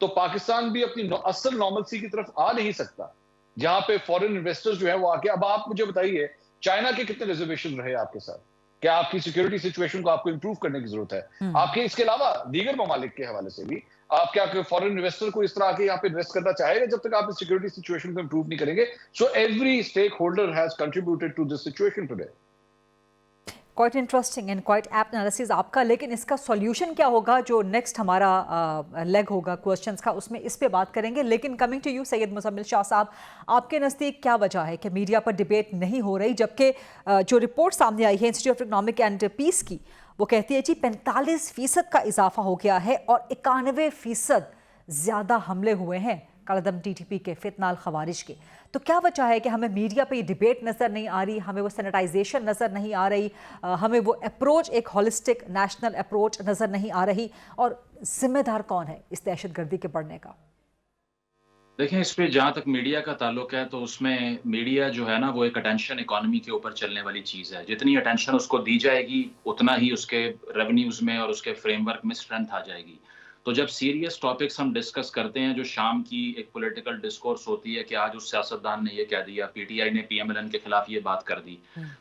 تو پاکستان بھی اپنی اصل نارملسی کی طرف آ نہیں سکتا جہاں پہ فورن انویسٹر جو ہیں وہ آ کے. اب آپ مجھے بتائیے چائنا کے کتنے ریزرویشن رہے آپ کے ساتھ؟ کیا آپ کی سیکورٹی سچویشن کو آپ کو امپروو کرنے کی ضرورت ہے؟ آپ کے اس کے علاوہ دیگر ممالک کے حوالے سے بھی آپ کیا فورن انویسٹر کو اس طرح آ کے یہاں پہ انویسٹ کرنا چاہے گا جب تک آپ سیکورٹی سچویشن کو امپروو نہیں کریں گے؟ So every stakeholder has contributed to this situation today. Quite interesting and quite apt analysis آپ کا. لیکن اس کا سولیوشن کیا ہوگا جو نیکسٹ ہمارا لیگ ہوگا کوشچنس کا، اس میں اس پہ بات کریں گے. لیکن کمنگ ٹو یو سید مزمل شاہ صاحب، آپ کے نزدیک کیا وجہ ہے کہ میڈیا پر ڈبیٹ نہیں ہو رہی، جبکہ جو رپورٹ سامنے آئی ہے institute of economic and peace کی، وہ کہتی ہے جی 45% کا اضافہ ہو گیا ہے اور 91% زیادہ حملے ہوئے ہیں کالعدم ٹی ٹی پی کے، فتنہ الخوارج کے. تو کیا وجہ ہے کہ ہمیں میڈیا پہ یہ ڈیبیٹ نظر نہیں آ رہی، ہمیں وہ سینیٹائزیشن نظر نہیں آ رہی، ہمیں وہ اپروچ ایک ہولسٹک نیشنل اپروچ نظر نہیں آ رہی؟ اور ذمہ دار کون ہے اس دہشت گردی کے بڑھنے کا؟ دیکھیں، اس پہ جہاں تک میڈیا کا تعلق ہے تو اس میں میڈیا جو ہے نا وہ ایک اٹینشن اکانومی کے اوپر چلنے والی چیز ہے. جتنی اٹینشن اس کو دی جائے گی اتنا ہی اس کے ریونیوز میں اور اس کے فریم ورک میں اسٹرینتھ آ جائے گی. تو جب سیریس ٹاپکس ہم ڈسکس کرتے ہیں، جو شام کی ایک پولیٹیکل ڈسکورس ہوتی ہے کہ آج اس سیاستدان نے یہ کہہ دیا، پی ٹی آئی نے پی ایم ایل این کے خلاف یہ بات کر دی،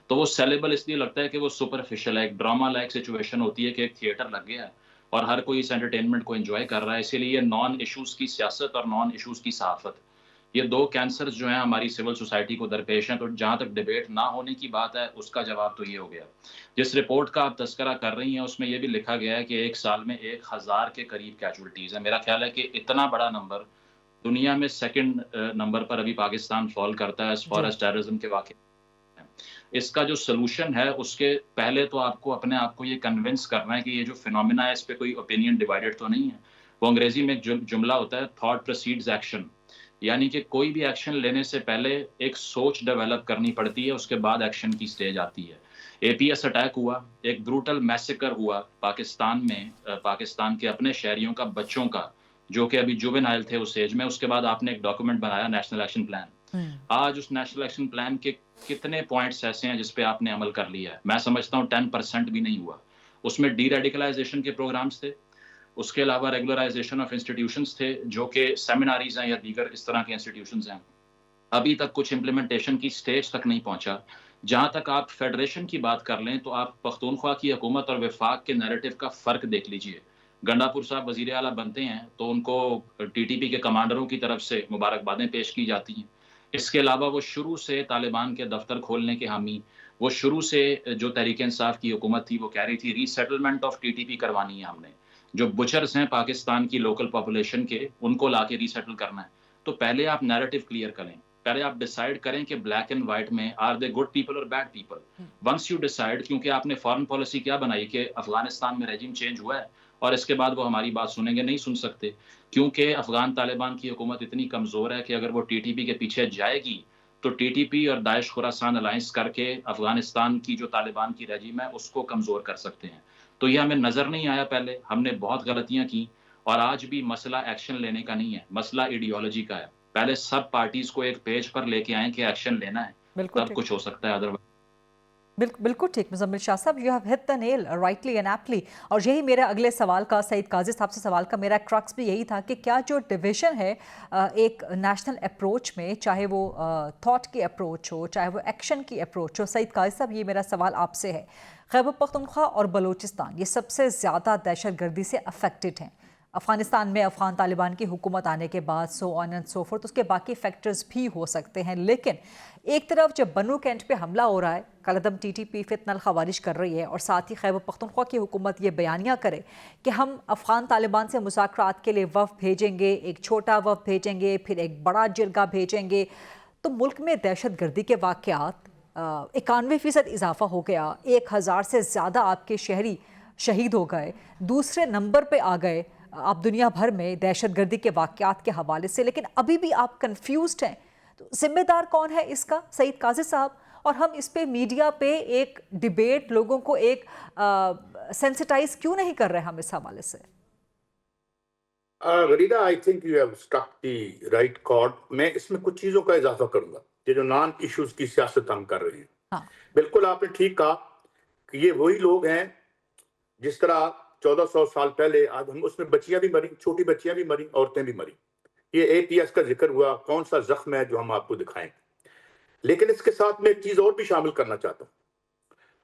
تو وہ سیلیبل اس لیے لگتا ہے کہ وہ سپرفیشل ہے، ایک ڈراما لائک سچویشن ہوتی ہے کہ ایک تھیٹر لگ گیا ہے اور ہر کوئی اس انٹرٹینمنٹ کو انجوائے کر رہا ہے. اسی لیے نان ایشوز کی سیاست اور نان ایشوز کی صحافت، یہ دو کینسرز جو ہیں ہماری سول سوسائٹی کو درپیش ہیں. تو جہاں تک ڈیبیٹ نہ ہونے کی بات ہے، اس کا جواب تو یہ ہو گیا. جس رپورٹ کا آپ تذکرہ کر رہی ہیں اس میں یہ بھی لکھا گیا ہے کہ ایک سال میں 1000 کے قریب کیجولٹیز ہیں. میرا خیال ہے کہ اتنا بڑا نمبر دنیا میں سیکنڈ نمبر پر ابھی پاکستان فال کرتا ہے ایز فار ایز ٹیررزم کے واقعے. اس کا جو سلوشن ہے، اس کے پہلے تو آپ کو اپنے آپ کو یہ کنونس کرنا ہے کہ یہ جو فینومینا ہے اس پہ کوئی اوپینین ڈیوائیڈڈ تو نہیں ہے. وہ انگریزی میں ایک جملہ ہوتا ہے، تھاٹ پروسیڈز ایکشن، یعنی کہ کوئی بھی ایکشن لینے سے پہلے ایک سوچ ڈیولپ کرنی پڑتی ہے، اس کے بعد ایکشن کی سٹیج آتی ہے. اے پی ایس اٹیک ہوا، ایک بروٹل میسیکر ہوا پاکستان میں، پاکستان کے اپنے شہریوں کا، بچوں کا، جو کہ ابھی جوونائل تھے اس ایج میں. اس کے بعد آپ نے ایک ڈاکومنٹ بنایا نیشنل ایکشن پلان. آج اس نیشنل ایکشن پلان کے کتنے پوائنٹس ایسے ہیں جس پہ آپ نے عمل کر لیا ہے؟ میں سمجھتا ہوں 10% بھی نہیں ہوا. اس میں ڈی ریڈیکلائزیشن کے پروگرامز تھے، اس کے علاوہ ریگولرائزیشن آف انسٹیٹیوشنز تھے جو کہ سیمیناریز ہیں یا دیگر اس طرح کے انسٹیٹیوشنز ہیں. ابھی تک کچھ امپلیمنٹیشن کی سٹیج تک نہیں پہنچا. جہاں تک آپ فیڈریشن کی بات کر لیں تو آپ پختونخوا کی حکومت اور وفاق کے نیریٹو کا فرق دیکھ لیجئے. گنڈا پور صاحب وزیر اعلیٰ بنتے ہیں تو ان کو ٹی ٹی پی کے کمانڈروں کی طرف سے مبارکبادیں پیش کی جاتی ہیں. اس کے علاوہ وہ شروع سے طالبان کے دفتر کھولنے کے حامی، وہ شروع سے جو تحریک انصاف کی حکومت تھی وہ کہہ رہی تھی resettlement of T T P کروانی ہے ہم نے. جو بچرز ہیں پاکستان کی لوکل پاپولیشن کے، ان کو لا کے ری سیٹل کرنا ہے. تو پہلے آپ نیریٹو کلیئر کریں، پہلے آپ ڈیسائیڈ کریں کہ بلیک اینڈ وائٹ میں آر دے گڈ پیپل اور bad people. Once you decide, کیونکہ آپ نے فارن پالیسی کیا بنائی کہ افغانستان میں ریجیم چینج ہوا ہے اور اس کے بعد وہ ہماری بات سنیں گے؟ نہیں سن سکتے، کیونکہ افغان طالبان کی حکومت اتنی کمزور ہے کہ اگر وہ ٹی ٹی پی کے پیچھے جائے گی تو ٹی ٹی پی اور داعش خراسان الائنس کر کے افغانستان کی جو طالبان کی رجیم ہے اس کو کمزور کر سکتے ہیں. تو یہ ہمیں نظر نہیں آیا پہلے، ہم نے بہت غلطیاں کی. اور آج بھی مسئلہ ایکشن لینے کا نہیں ہے، مسئلہ ایڈیالوجی کا ہے. پہلے سب پارٹیز کو ایک پیج پر لے کے آئیں کہ ایکشن لینا ہے، تب کچھ ہو سکتا ہے. ادروائز بالکل ٹھیک مزمل شاہ صاحب، you have hit the nail rightly and aptly. اور یہی میرا اگلے سوال کا، سعید قاضی صاحب سے سوال کا میرا کرکس بھی یہی تھا کہ کیا جو ڈویژن ہے ایک نیشنل اپروچ میں، چاہے وہ تھاٹ کی اپروچ ہو، چاہے وہ ایکشن کی اپروچ ہو، سعید قاضی صاحب یہ میرا سوال آپ سے ہے. خیبر پختونخوا اور بلوچستان یہ سب سے زیادہ دہشت گردی سے افیکٹڈ ہیں. افغانستان میں افغان طالبان کی حکومت آنے کے بعد سو آن اینڈ سو فورتھ، اس کے باقی فیکٹرز بھی ہو سکتے ہیں. لیکن ایک طرف جب بنو کینٹ پہ حملہ ہو رہا ہے، کالعدم ٹی ٹی پی فتنہ الخوارج کر رہی ہے، اور ساتھ ہی خیبر پختونخوا کی حکومت یہ بیانیہ کرے کہ ہم افغان طالبان سے مذاکرات کے لیے وفد بھیجیں گے، ایک چھوٹا وفد بھیجیں گے، پھر ایک بڑا جرگہ بھیجیں گے، تو ملک میں دہشت گردی کے واقعات 91% اضافہ ہو گیا. 1000 سے زیادہ آپ کے شہری شہید ہو گئے، دوسرے نمبر پہ آ گئے آپ دنیا بھر میں دہشت گردی کے واقعات کے حوالے سے. لیکن ابھی بھی آپ کنفیوزڈ ہیں. تو ذمہ دار کون ہے اس کا، سعید قاضی صاحب؟ اور ہم اس پہ میڈیا پہ ایک ڈیبیٹ، لوگوں کو ایک سینسٹائز کیوں نہیں کر رہے ہم اس حوالے سے؟ Gharida, I think you have struck the right card. میں اس میں کچھ چیزوں کا اضافہ کروں گا. یہ جو نان ایشوز کی سیاست ہم کر رہے ہیں، بالکل آپ نے ٹھیک کہا کہ یہ وہی لوگ ہیں جس طرح 1400 سال پہلے آج ہم اس میں بچیاں بھی مری، چھوٹی بچیاں بھی مری، عورتیں بھی مری. یہ ATS کا ذکر ہوا، کون سا زخم ہے جو ہم آپ کو دکھائیں. لیکن اس کے ساتھ میں ایک چیز اور بھی شامل کرنا چاہتا ہوں،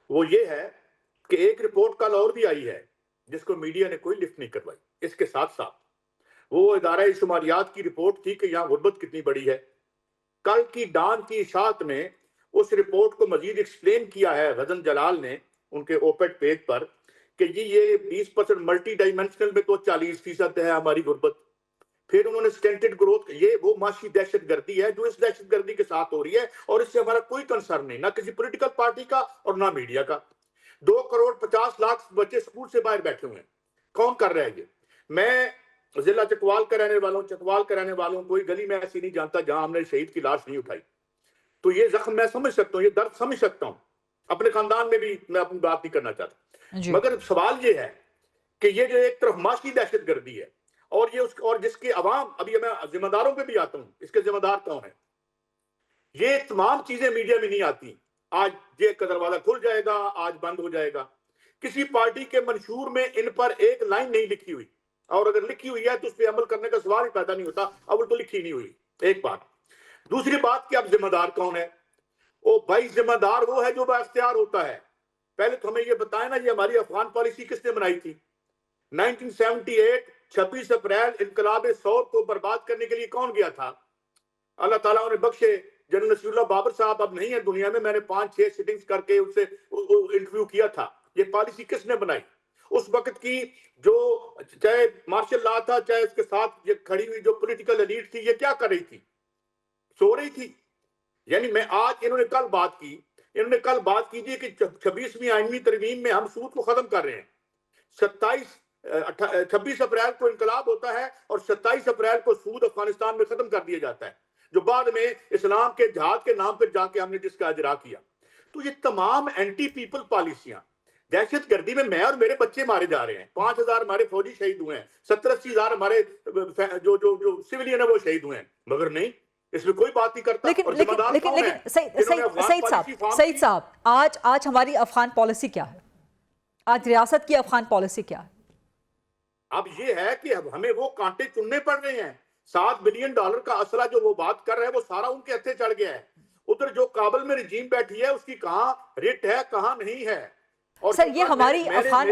وہ یہ ہے کہ ایک رپورٹ کل اور بھی آئی ہے جس کو میڈیا نے کوئی لفٹ نہیں کروائی. اس کے ساتھ ساتھ وہ ادارہ شماریات کی رپورٹ تھی کہ یہاں غربت کتنی بڑی ہے. کل کی ڈان کی اشاعت میں اس رپورٹ کو مزید ایکسپلین کیا ہے غزن جلال نے ان کے اوپیڈ پیج پر کہ یہ 20% ملٹی ڈائمینشنل میں تو 40% ہے ہماری غربت. پھر انہوں نے سٹینٹڈ گروتھ، یہ وہ معاشی دہشت گردی ہے جو اس دہشت گردی کے ساتھ ہو رہی ہے اور اس سے ہمارا کوئی کنسرن نہیں، نہ کسی پولیٹیکل پارٹی کا اور نہ میڈیا کا. 2,50,00,000 بچے سکول سے باہر بیٹھے ہوئے ہیں. کون کر رہا ہے یہ؟ میں ضلع چکوال کا رہنے والوں کوئی گلی میں ایسی نہیں جانتا جہاں ہم نے شہید کی لاش نہیں اٹھائی. تو یہ زخم میں سمجھ سکتا ہوں، یہ درد سمجھ سکتا ہوں. اپنے خاندان میں بھی میں اپنی بات نہیں کرنا چاہتا، مگر سوال یہ ہے کہ یہ جو ایک طرف معاشی دہشت گردی ہے اور یہ اور جس کی عوام، ابھی میں ذمہ داروں پہ بھی آتا ہوں، اس کے ذمہ دار کون ہیں؟ یہ تمام چیزیں میڈیا میں نہیں آتی. آج یہ دروازہ کھل جائے گا، آج بند ہو جائے گا. کسی پارٹی کے منشور میں ان پر ایک لائن نہیں لکھی ہوئی، اور اگر لکھی ہوئی ہے تو اس پہ عمل کرنے کا سوال ہی پیدا نہیں ہوتا. اول تو لکھی نہیں ہوئی. ایک بات. دوسری بات کہ اب ذمہ دار کون ہے؟ او بھائی، ذمہ دار وہ ہے جو با اختیار ہوتا ہے. پہلے تو ہمیں یہ بتائیں نا، یہ ہماری افغان پالیسی کس نے بنائی تھی؟ 1978 26 اپریل انقلاب ثور کو برباد کرنے کے لیے کون گیا تھا؟ اللہ تعالیٰ انہیں بخشے جنرل نصیر اللہ بابر صاحب اب نہیں ہے دنیا میں. میں نے 5-6 سیٹنگز کر کے ان سے انٹرویو کیا تھا. یہ پالیسی کس نے بنائی؟ اس وقت کی جو چاہے مارشل لا تھا، چاہے اس کے ساتھ یہ کھڑی ہوئی جو پولیٹیکل ایلیٹ تھی، یہ کیا کر رہی تھی؟ سو رہی تھی. یعنی میں آج انہوں نے کل بات کی تھی کہ 26ویں آئینی ترمیم میں ہم سود کو ختم کر رہے ہیں. 26 اپریل کو انقلاب ہوتا ہے اور 27 اپریل کو سود افغانستان میں ختم کر دیا جاتا ہے، جو بعد میں اسلام کے جہاد کے نام پر جا کے ہم نے جس کا اجرا کیا. تو یہ تمام اینٹی پیپل پالیسیاں، دہشت گردی میں میں اور میرے بچے مارے جا رہے ہیں. 5,000 ہمارے فوجی شہید ہوئے ہیں، 70-80 ہزار ہمارے جو سویلین ہیں وہ شہید ہوئے ہیں، مگر نہیں، اس میں کوئی بات نہیں کرتا. لیکن سعید صاحب، آج ہماری افغان پالیسی کیا ہے؟ آج ریاست کی افغان پالیسی کیا ہے؟ اب یہ ہے کہ اب ہمیں وہ کانٹے چننے پڑ رہے ہیں. $7 بلین کا اسلحہ جو وہ بات کر رہے ہیں وہ سارا ان کے ہتھے چڑھ گیا ہے. ادھر جو کابل میں رجیم بیٹھی ہے اس کی کہاں رٹ ہے، کہاں نہیں ہے. سر، یہ ہماری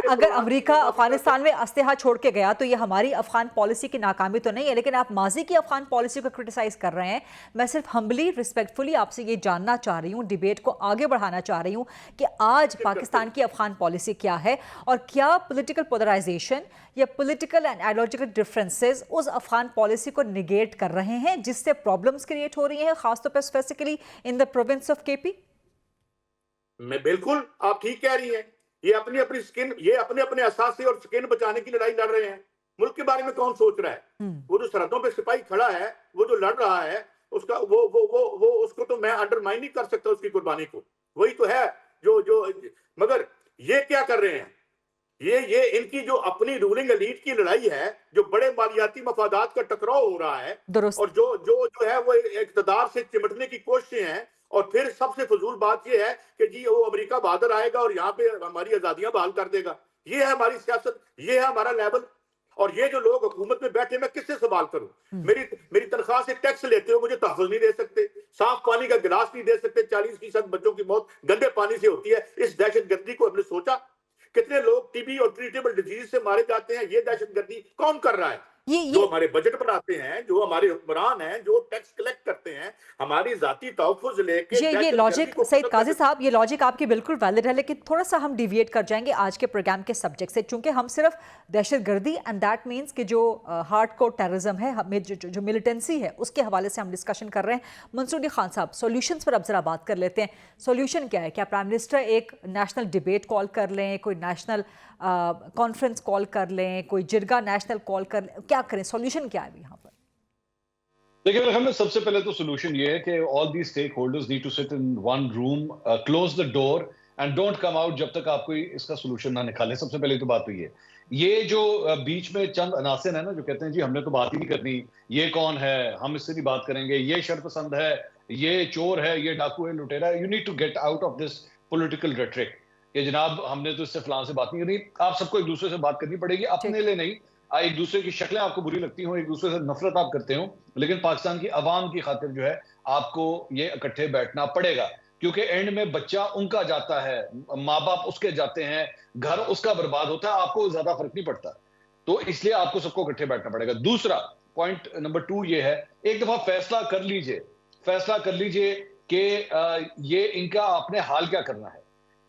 اگر امریکہ افغانستان میں اسلحہ چھوڑ کے گیا تو یہ ہماری افغان پالیسی کی ناکامی تو نہیں ہے، لیکن آپ ماضی کی افغان پالیسی کو کرٹیسائز کر رہے ہیں. میں صرف ہمبلی ریسپیکٹفلی آپ سے یہ جاننا چاہ رہی ہوں، ڈیبیٹ کو آگے بڑھانا چاہ رہی ہوں کہ آج پاکستان کی افغان پالیسی کیا ہے، اور کیا پولیٹیکل پولرائزیشن یا پولیٹیکل اینڈ آئیڈیالوجیکل ڈفرینسز اس افغان پالیسی کو نگیٹ کر رہے ہیں جس سے پرابلمز کریٹ ہو رہی ہیں، خاص طور پہ specifically in the province of KP؟ میں بالکل، آپ ٹھیک کہہ رہی ہیں. یہ اپنی سکن، یہ اپنے اثاثے اور سکن بچانے کی لڑائی لڑ رہے ہیں. ملک کے بارے میں کون سوچ رہا ہے؟ وہ جو سرحدوں پہ سپاہی کھڑا ہے، وہ جو لڑ رہا ہے، اس کا وہ اس کو تو میں انڈرمائن نہیں کر سکتا، اس کی قربانی کو. وہی تو ہے جو مگر یہ کیا کر رہے ہیں؟ یہ ان کی جو اپنی رولنگ ایلیٹ کی لڑائی ہے، جو بڑے مالیاتی مفادات کا ٹکراؤ ہو رہا ہے، اور جو ہے وہ اقتدار سے چمٹنے کی کوششیں ہیں. اور پھر سب سے فضول بات یہ ہے کہ جی وہ امریکہ بہادر آئے گا اور یہاں پہ ہماری آزادیاں بحال کر دے گا. یہ ہے ہماری سیاست، یہ ہے ہمارا لیول. اور یہ جو لوگ حکومت میں بیٹھے، میں کس سے سوال کروں؟ میری تنخواہ سے ٹیکس لیتے ہو، مجھے تحفظ نہیں دے سکتے، صاف پانی کا گلاس نہیں دے سکتے. 40% بچوں کی موت گندے پانی سے ہوتی ہے. اس دہشت گردی کو ہم نے سوچا؟ کتنے لوگ TB اور ٹریٹیبل ڈیزیز سے مارے جاتے ہیں. یہ دہشت گردی کون کر رہا ہے؟ جو ہمارے بجٹ بناتے ہیں، جو ہمارے حکمران ہیں، جو ٹیکس کلیکٹ کرتے ہیں، ہماری ذاتی تحفظ لے کے. یہ لاجک سعید قاضی صاحب، یہ لاجک آپ کی بالکل ویلڈ ہے، لیکن تھوڑا سا ہم ڈیویٹ کر جائیں گے آج کے پروگرام کے سبجیکٹ سے، چونکہ ہم صرف دہشت گردی اینڈ دیٹ مینس کہ جو ہارڈ کور ٹیررزم ہے، ہمیں جو ملیٹنسی ہے، اس کے حوالے سے ہم ڈسکشن کر رہے ہیں. منصور علی خان صاحب، سولوشنز پر اب ذرا بات کر لیتے ہیں. سولوشن کیا ہے؟ کیا پرائم منسٹر ایک نیشنل ڈیبیٹ کال کر لیں، کوئی نیشنل کانفرنس کال کر لیں، کوئی جرگہ نیشنل کال کر لیں، کیا کریں؟ سولوشن کیا ہے یہاں پر؟ دیکھیں میرے خیال میں سب سے پہلے تو سولوشن یہ ہے کہ all these stakeholders need to sit in one room, close the door and don't come out جب تک آپ کوئی اس کا سولوشن نہ نکالیں. سب سے پہلے تو بات ہوئی ہے. یہ جو بیچ میں چند عناصر ہیں نا جو کہتے ہیں جی ہم نے تو بات ہی نہیں کرنی، یہ کون ہے، ہم اس سے نہیں بات کریں گے، یہ شر پسند ہے، یہ چور ہے، یہ ڈاکو ہے، لٹیرا ہے. You need to get out of this political rhetoric. کہ جناب ہم نے تو اس سے فلاں سے بات نہیں کرنی. آپ سب کو ایک دوسرے سے بات کرنی پڑے گی, اپنے لیے نہیں. ایک دوسرے کی شکلیں آپ کو بری لگتی ہوں, ایک دوسرے سے نفرت آپ کرتے ہوں, لیکن پاکستان کی عوام کی خاطر جو ہے آپ کو یہ اکٹھے بیٹھنا پڑے گا, کیونکہ اینڈ میں بچہ ان کا جاتا ہے, ماں باپ اس کے جاتے ہیں, گھر اس کا برباد ہوتا ہے, آپ کو زیادہ فرق نہیں پڑتا. تو اس لیے آپ کو سب کو اکٹھے بیٹھنا پڑے گا. دوسرا پوائنٹ نمبر 2 یہ ہے, ایک دفعہ فیصلہ کر لیجئے کہ یہ ان کا آپ نے حال کیا کرنا ہے.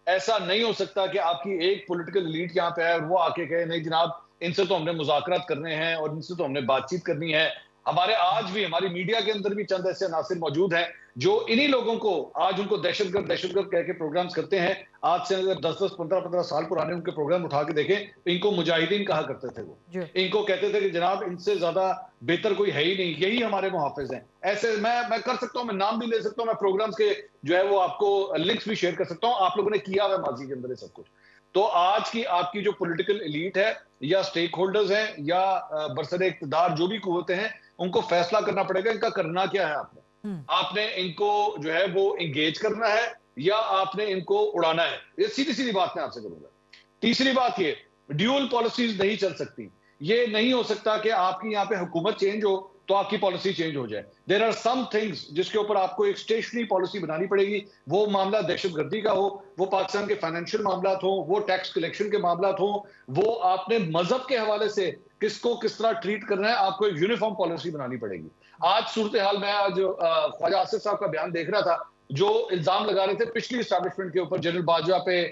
ایسا نہیں ہو سکتا کہ آپ کی ایک پولیٹیکل ایلیٹ یہاں پہ ہے اور وہ آ کے کہے نہیں جناب ان سے تو ہم نے مذاکرات کرنے ہیں اور ان سے تو ہم نے بات چیت کرنی ہے. ہمارے آج بھی ہماری میڈیا کے اندر بھی چند ایسے عناصر موجود ہیں جو انہی لوگوں کو آج ان کو دہشت گرد کہہ کے پروگرامز کرتے ہیں. آج سے 10 15 سال پرانے ان کے پروگرام اٹھا کے دیکھیں, ان کو مجاہدین کہا کرتے تھے. وہ ان کو کہتے تھے کہ جناب ان سے زیادہ بہتر کوئی ہے ہی نہیں, یہی ہمارے محافظ ہیں. ایسے میں کر سکتا ہوں, میں نام بھی لے سکتا ہوں, میں پروگرامز کے جو ہے وہ آپ کو لنکس بھی شیئر کر سکتا ہوں. آپ لوگوں نے کیا ہوا ماضی کے اندر یہ سب کچھ. تو آج کی آپ کی جو پولیٹیکل ایلیٹ ہے یا سٹیک ہولڈرز ہیں یا برسر اقتدار جو بھی قوتیں ہیں, ان کو فیصلہ کرنا پڑے گا ان کا کرنا کیا ہے. آپ نے ان کو جو ہے وہ انگیج کرنا ہے یا آپ نے ان کو اڑانا ہے. یہ سیدھی بات میں آپ سے کروں گا. تیسری بات یہ, ڈیول پالیسیز نہیں چل سکتی. یہ نہیں ہو سکتا کہ آپ کی یہاں پہ حکومت چینج ہو تو آپ کی پالیسی چینج ہو جائے. دیر آر سم تھنگز جس کے اوپر آپ کو ایک اسٹیشنری پالیسی بنانی پڑے گی. وہ معاملہ دہشت گردی کا ہو, وہ پاکستان کے فائنینشیل معاملات ہوں, وہ ٹیکس کلیکشن کے معاملات ہوں, وہ آپ نے مذہب کے حوالے سے کس کو کس طرح ٹریٹ کرنا ہے, آپ کو ایک یونیفارم پالیسی بنانی پڑے گی. آج صورتحال میں آج خواجہ آصف صاحب کا بیان دیکھ رہا تھا جو الزام لگا رہے تھے پچھلی اسٹیبلشمنٹ کے اوپر, جنرل باجوہ پہ,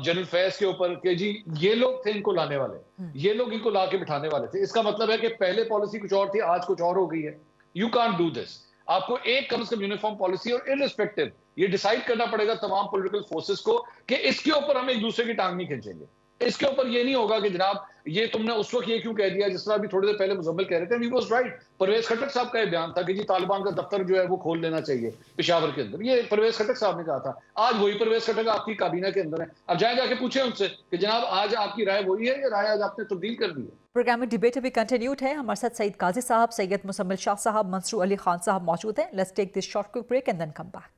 جنرل فیض کے اوپر, کہ جی یہ لوگ تھے ان کو لانے والے, یہ لوگ ان کو لا کے بٹھانے والے تھے. اس کا مطلب ہے کہ پہلے پالیسی کچھ اور تھی, آج کچھ اور ہو گئی ہے. You can't do this. آپ کو ایک کم از کم یونیفارم پالیسی اور ارسپیکٹو یہ ڈیسائیڈ کرنا پڑے گا تمام پولیٹیکل فورسز کو کہ اس کے اوپر ہم ایک دوسرے کی ٹانگ نہیں کھینچیں گے. اس کے اوپر یہ نہیں ہوگا کہ جناب یہ تم نے اس وقت یہ کیوں کہہ دیا, جس طرح بھی تھوڑی دیر پہلے مزمل کہہ رہے تھے. He was right. Pervez Khattak صاحب کا یہ بیان تھا کہ جی طالبان کا دفتر جو ہے وہ کھول لینا چاہیے پشاور کے اندر. یہ پرویز خٹک صاحب نے کہا تھا. آج وہی پرویز خٹک آپ کی کابینہ کے اندر ہے. اب جائیں جا کے پوچھیں ان سے کہ جناب آج آپ کی رائے وہی ہے یا رائے آج آپ نے تبدیل کر دی ہے. پروگرام میں ڈیبیٹ ابھی کنٹینیوڈ ہے. ہمارے ساتھ سعید قاضی صاحب, سید مزمل شاہ صاحب, منصور علی خان صاحب موجود ہیں. Let's take this short quick break and then come back.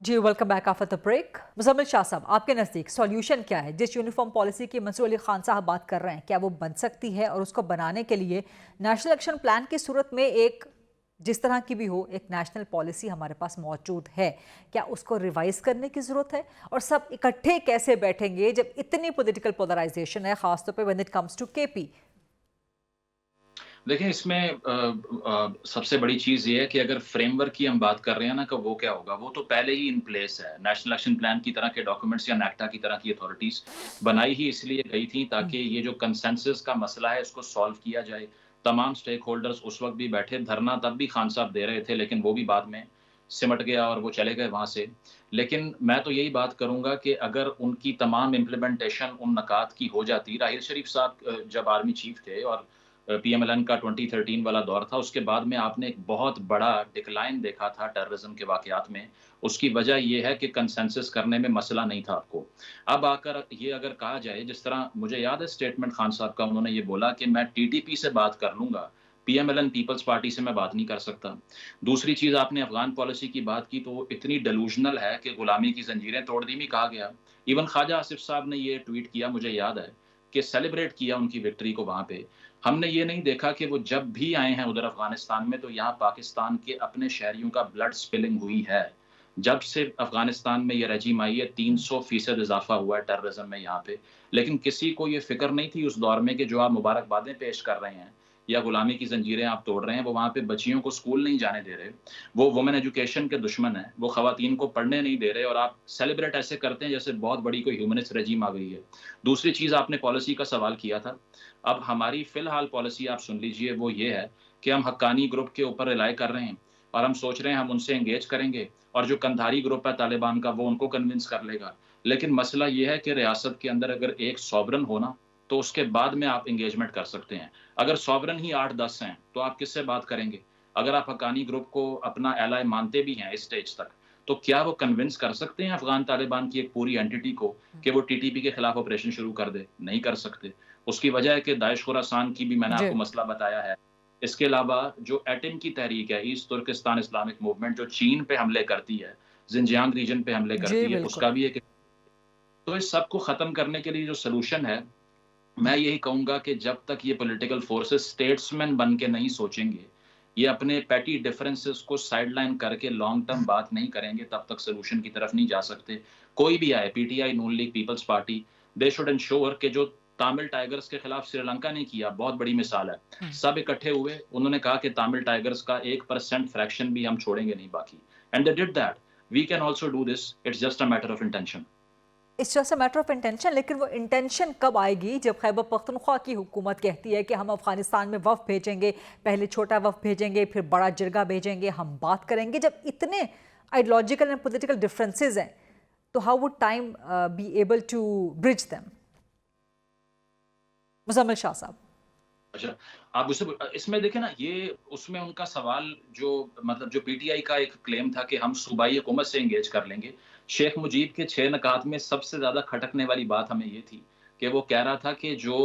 جی welcome back after the break. Muzammil Shah صاحب, آپ کے نزدیک سولیوشن کیا ہے؟ جس یونیفارم پالیسی کی منصور علی خان صاحب بات کر رہے ہیں, کیا وہ بن سکتی ہے؟ اور اس کو بنانے کے لیے نیشنل ایکشن پلان کی صورت میں ایک جس طرح کی بھی ہو ایک نیشنل پالیسی ہمارے پاس موجود ہے, کیا اس کو ریوائز کرنے کی ضرورت ہے؟ اور سب اکٹھے کیسے بیٹھیں گے جب اتنی پولیٹیکل پولرائزیشن ہے, خاص طور پہ when it comes to KP؟ دیکھیں اس میں سب سے بڑی چیز یہ ہے کہ اگر فریم ورک کی ہم بات کر رہے ہیں نا کہ وہ کیا ہوگا, وہ تو پہلے ہی ان پلیس ہے. نیشنل ایکشن پلان کی طرح کے ڈاکومنٹس یا نیکٹا کی طرح کی اتھارٹیز بنائی ہی اس لیے گئی تھیں تاکہ یہ جو کنسنسس کا مسئلہ ہے اس کو سالو کیا جائے. تمام سٹیک ہولڈرز اس وقت بھی بیٹھے, دھرنا تب بھی خان صاحب دے رہے تھے لیکن وہ بھی بعد میں سمٹ گیا اور وہ چلے گئے وہاں سے. لیکن میں تو یہی بات کروں گا کہ اگر ان کی تمام امپلیمنٹیشن ان نکات کی ہو جاتی, راحیل شریف صاحب جب آرمی چیف تھے اور پی ایم ایل این کا 2013 والا دور تھا, اس کے بعد میں آپ نے ایک بہت بڑا ڈکلائن دیکھا تھا ٹیررزم کے واقعات میں. اس کی وجہ یہ ہے کہ کنسنسس کرنے میں مسئلہ نہیں تھا آپ کو. اب آ کر یہ اگر کہا جائے, جس طرح مجھے یاد ہے اسٹیٹمنٹ خان صاحب کا, انہوں نے یہ بولا کہ میں ٹی ٹی پی سے بات کر لوں گا, P M L N Peoples Party سے میں بات نہیں کر سکتا. دوسری چیز آپ نے افغان پالیسی کی بات کی تو وہ اتنی ڈیلوژنل ہے کہ غلامی کی زنجیریں توڑ دی بھی کہا گیا. ایون خواجہ آصف صاحب نے یہ ٹویٹ کیا, مجھے یاد ہے, کہ سیلیبریٹ کیا ان کی وکٹری کو وہاں پہ. ہم نے یہ نہیں دیکھا کہ وہ جب بھی آئے ہیں ادھر افغانستان میں تو یہاں پاکستان کے اپنے شہریوں کا بلڈ سپلنگ ہوئی ہے. جب سے افغانستان میں یہ رجیم آئی ہے 300% اضافہ ہوا ہے ٹیررزم میں یہاں پہ. لیکن کسی کو یہ فکر نہیں تھی اس دور میں کہ جو آپ مبارکبادیں پیش کر رہے ہیں یا غلامی کی زنجیریں آپ توڑ رہے ہیں, وہ وہاں پہ بچیوں کو اسکول نہیں جانے دے رہے, وہ وومن ایجوکیشن کے دشمن ہیں, وہ خواتین کو پڑھنے نہیں دے رہے, اور آپ سیلیبریٹ ایسے کرتے ہیں جیسے بہت بڑی کوئی ہیومنسٹ رجیم آ گئی ہے. دوسری چیز آپ نے پالیسی کا سوال کیا تھا. اب ہماری فی الحال پالیسی آپ سن لیجئے, وہ یہ ہے کہ ہم حقانی گروپ کے اوپر ریلائی کر رہے ہیں اور ہم سوچ رہے ہیں ہم ان سے انگیج کریں گے, اور جو کندھاری گروپ ہے طالبان کا وہ ان کو کنونس کر لے گا. لیکن مسئلہ یہ ہے کہ ریاست کے اندر اگر ایک سوورن ہونا تو اس کے بعد میں آپ انگیجمنٹ کر سکتے ہیں. اگر سوورن ہی 8-10 ہیں تو آپ کس سے بات کریں گے؟ اگر آپ حقانی گروپ کو اپنا ایلائی مانتے بھی ہیں اس سٹیج تک, تو کیا وہ کنونس کر سکتے ہیں افغان طالبان کی ایک پوری اینٹی کو کہ وہ ٹی ٹی پی کے خلاف آپریشن شروع کر دے؟ نہیں کر سکتے. اس کی وجہ ہے کہ داعش خراسان کی بھی میں نے آپ کو مسئلہ بتایا ہے اس کے علاوہ جو ایٹم کی تحریک ہے ایسٹ ترکستان اسلامک موومنٹ جو چین پہ حملے کرتی ہے, زنجیانگ ریجن پہ حملے کرتی ہے, اس کا بھی ایک. تو اس سب کو ختم کرنے کے لیے جو سلوشن ہے, میں یہی کہوں گا کہ جب تک یہ پولیٹیکل فورسز اسٹیٹسمین بن کے نہیں سوچیں گے, یہ اپنے پیٹی ڈفرینسز کو سائڈ لائن کر کے لانگ ٹرم بات نہیں کریں گے, تب تک سلوشن کی طرف نہیں جا سکتے. کوئی بھی آئے, P T I, Noon League, Peoples Party, they should ensure کہ جو تامل ٹائیگرز کے خلاف سری لنکا نے کیا, بہت بڑی مثال ہے, سب اکٹھے ہوئے, انہوں نے کہا کہ تامل ٹائیگرز کا 1% فریکشن بھی ہم چھوڑیں گے نہیں باقی, and they did that. We can also do this, it's just a matter of intention. It's just a matter of intention. لیکن وہ انٹینشن کب آئے گی؟ جب خیبر پختونخوا کی حکومت کہتی ہے کہ ہم افغانستان میں وفد بھیجیں گے, پہلے چھوٹا وفد بھیجیں گے, پھر بڑا جرگہ بھیجیں گے, ہم بات کریں گے. جب اتنے آئیڈیالوجیکل اینڈ پولیٹیکل ڈفرینسز ہیں تو how would time be able to bridge them? Muzammil Shah صاحب. اچھا, آپ اس میں دیکھیں نا, یہ اس میں ان کا سوال جو مطلب جو پی ٹی آئی کا ایک کلیم تھا کہ ہم صوبائی حکومت سے انگیج کر لیں گے. شیخ مجیب کے 6 نکات میں سب سے زیادہ کھٹکنے والی بات ہمیں یہ تھی کہ وہ کہہ رہا تھا کہ جو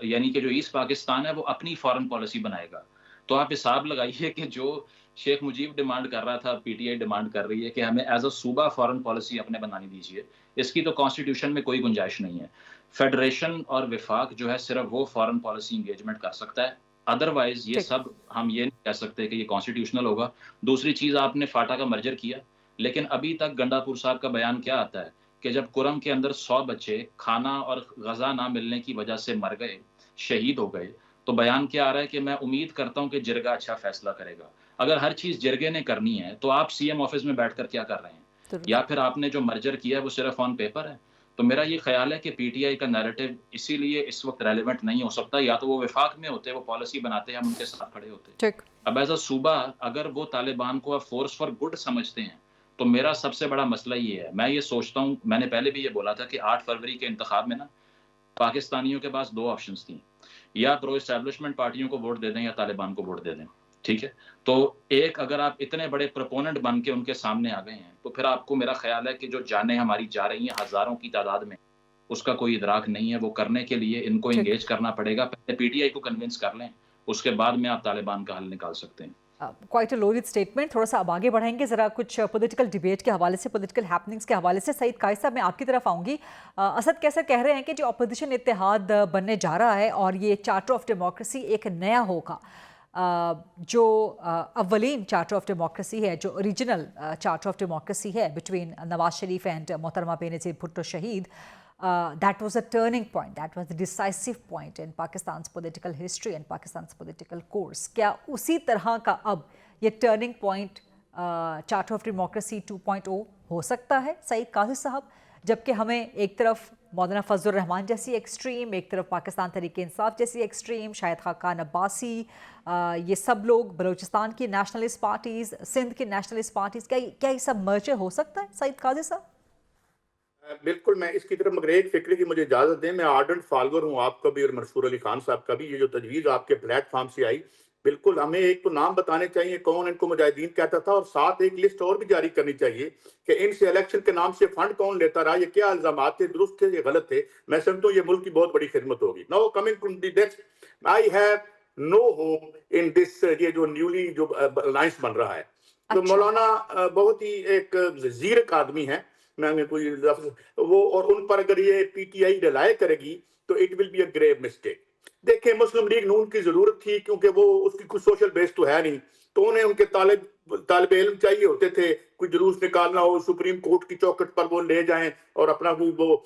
یعنی کہ جو ایسٹ پاکستان ہے وہ اپنی فارن پالیسی بنائے گا. تو آپ حساب لگائیے کہ جو شیخ مجیب ڈیمانڈ کر رہا تھا, پی ٹی آئی ڈیمانڈ کر رہی ہے کہ ہمیں ایز اے صوبہ فارن پالیسی اپنے بنانی دیجیے. اس کی تو کانسٹیٹیوشن میں کوئی گنجائش نہیں ہے. فیڈریشن اور وفاق جو ہے صرف وہ فارن پالیسی انگیجمنٹ کر سکتا ہے, ادروائز یہ سب ہم یہ نہیں کہہ سکتے کہ یہ کانسٹیٹیوشنل ہوگا. دوسری چیز, آپ نے فاٹا کا مرجر کیا, لیکن ابھی تک گنڈا پور صاحب کا بیان کیا آتا ہے کہ جب کرم کے اندر 100 بچے کھانا اور غذا نہ ملنے کی وجہ سے مر گئے, شہید ہو گئے, تو بیان کیا آ رہا ہے کہ میں امید کرتا ہوں کہ جرگہ اچھا فیصلہ کرے گا. اگر ہر چیز جرگے نے کرنی ہے تو آپ سی ایم آفس میں بیٹھ کر کیا کر رہے ہیں؟ یا پھر آپ نے جو مرجر کیا ہے وہ صرف آن پیپر ہے؟ تو میرا یہ خیال ہے کہ پی ٹی آئی کا نیریٹو اسی لیے اس وقت ریلیونٹ نہیں ہو سکتا. یا تو وہ وفاق میں ہوتے, وہ پالیسی بناتے, ہم ان کے ساتھ کھڑے ہوتے. اب ایز اے صوبہ اگر وہ طالبان کو اب فورس فار گڈ سمجھتے ہیں تو میرا سب سے بڑا مسئلہ یہ ہے, میں یہ سوچتا ہوں, میں نے پہلے بھی یہ بولا تھا کہ 8 فروری کے انتخاب میں نا پاکستانیوں کے پاس 2 آپشنز تھیں, یا پرو اسٹیبلشمنٹ پارٹیوں کو ووٹ دے دیں یا طالبان کو ووٹ دے دیں. ٹھیک ہے, تو ایک اگر آپ اتنے بڑے پروپوننٹ بن کے ان کے سامنے آ گئے ہیں تو پھر آپ کو, میرا خیال ہے کہ جو جانیں ہماری جا رہی ہیں ہزاروں کی تعداد میں, اس کا کوئی ادراک نہیں ہے. وہ کرنے کے لیے ان کو انگیج کرنا پڑے گا. پہلے پی ٹی آئی کو کنونس کر لیں, اس کے بعد میں آپ طالبان کا حل نکال سکتے ہیں. Quite a loaded statement. تھوڑا سا اب آگے بڑھیں گے, ذرا کچھ پولیٹیکل ڈیبیٹ کے حوالے سے, پولیٹیکل ہیپننگس کے حوالے سے. سعید قائد صاحب, میں آپ کی طرف آؤں گی. اسد کیسر کہہ رہے ہیں کہ جو اپوزیشن اتحاد بننے جا رہا ہے اور یہ چارٹر آف ڈیموکریسی ایک نیا ہوگا, جو اولین چارٹر آف ڈیموکریسی ہے, جو اوریجنل چارٹر آف ڈیموکریسی ہے بٹوین نواز شریف اینڈ محترمہ بینظیر بھٹو شہید, that was a turning point, that was the decisive point in Pakistan's political history and Pakistan's political course. کیا اسی طرح کا اب یہ turning point charter of democracy 2.0 ہو سکتا ہے سعید قاضی صاحب؟ جبکہ ہمیں ایک طرف مولانا فضل الرحمان جیسی ایکسٹریم, ایک طرف پاکستان تحریک انصاف جیسی ایکسٹریم, شاہد خاقان عباسی, یہ سب لوگ, بلوچستان کی نیشنلسٹ پارٹیز, سندھ کی نیشنلسٹ پارٹیز, کیا یہ سب مرجر ہو سکتا ہے سعید قاضی صاحب؟ بالکل, میں اس کی طرف مگر ایک فکر کی مجھے اجازت دیں. میں آرڈنٹ فالوور ہوں آپ کا بھی اور منصور علی خان صاحب کا بھی. یہ جو تجویز آپ کے پلیٹ فارم سے آئی, بالکل ہمیں ایک تو نام بتانے چاہیے کون ان کو مجاہدین کہتا تھا, اور ساتھ ایک لسٹ اور بھی جاری کرنی چاہیے کہ ان سے الیکشن کے نام سے فنڈ کون لیتا رہا, یہ کیا الزامات تھے, درست تھے, یہ غلط تھے. میں سمجھتا ہوں یہ ملک کی بہت بڑی خدمت ہوگی. Now coming to the next, I have no hope in this, یہ جو نیولی جو الائنس بن رہا ہے. تو مولانا بہت ہی ایک زیرک آدمی ہے, میں کوئی وہ, اور ان پر اگر یہ پی ٹی آئی ڈیلائے کرے گی تو it will be a grave mistake. دیکھیں, مسلم لیگ نون کی ضرورت تھی کیونکہ وہ اس کی کوئی سوشل بیس تو ہے نہیں, تو انہیں ان کے طالب علم چاہیے ہوتے تھے, کوئی جلوس نکالنا ہو سپریم کورٹ کی چوکھٹ پر وہ لے جائیں اور وہ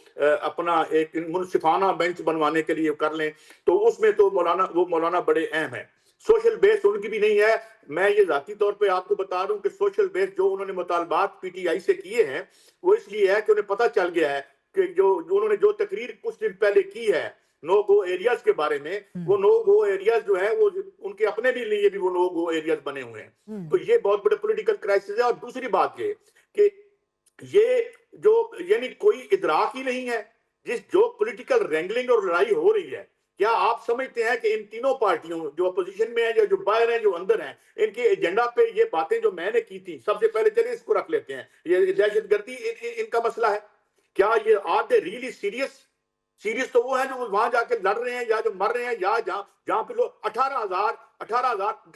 اپنا ایک منصفانہ بینچ بنوانے کے لیے کر لیں. تو اس میں تو مولانا بڑے اہم ہیں. سوشل بیس ان کی بھی نہیں ہے. میں یہ ذاتی طور پہ آپ کو بتا رہا ہوں کہ سوشل بیس جو انہوں نے مطالبات پی ٹی آئی سے کیے ہیں وہ اس لیے ہے کہ انہیں پتہ چل گیا ہے کہ جو انہوں نے جو تقریر کچھ دن پہلے کی ہے نو گو ایریاز کے بارے میں, وہ نو گو ایریاز جو ہیں وہ ان کے اپنے بھی لیے بھی وہ نو گو ایریاز بنے ہوئے ہیں. تو یہ بہت بڑے پولیٹیکل کرائسس ہے. اور دوسری بات یہ کہ یہ جو یعنی کوئی ادراک ہی نہیں ہے جو پولیٹیکل رینگلنگ اور لڑائی ہو رہی ہے. کیا آپ سمجھتے ہیں کہ ان تینوں پارٹیوں جو اپوزیشن میں ہیں یا جو باہر ہیں جو اندر ہیں, ان کے ایجنڈا پہ یہ باتیں جو میں نے کی تھی, سب سے پہلے چلے اس کو رکھ لیتے ہیں, یہ دہشت گردی ان کا مسئلہ ہے. کیا یہ آر دے ریئلی سیریس تو وہ ہیں جو وہاں جا کے لڑ رہے ہیں یا جو مر رہے ہیں, یا جہاں پہ لوگ 18,000 18,000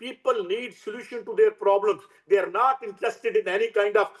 People need solution to their problems. They are not interested in any kind of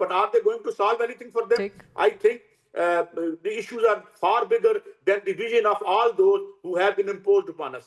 But are they going to solve anything for them? I think the issues are far bigger than the vision of all those who have been imposed upon us.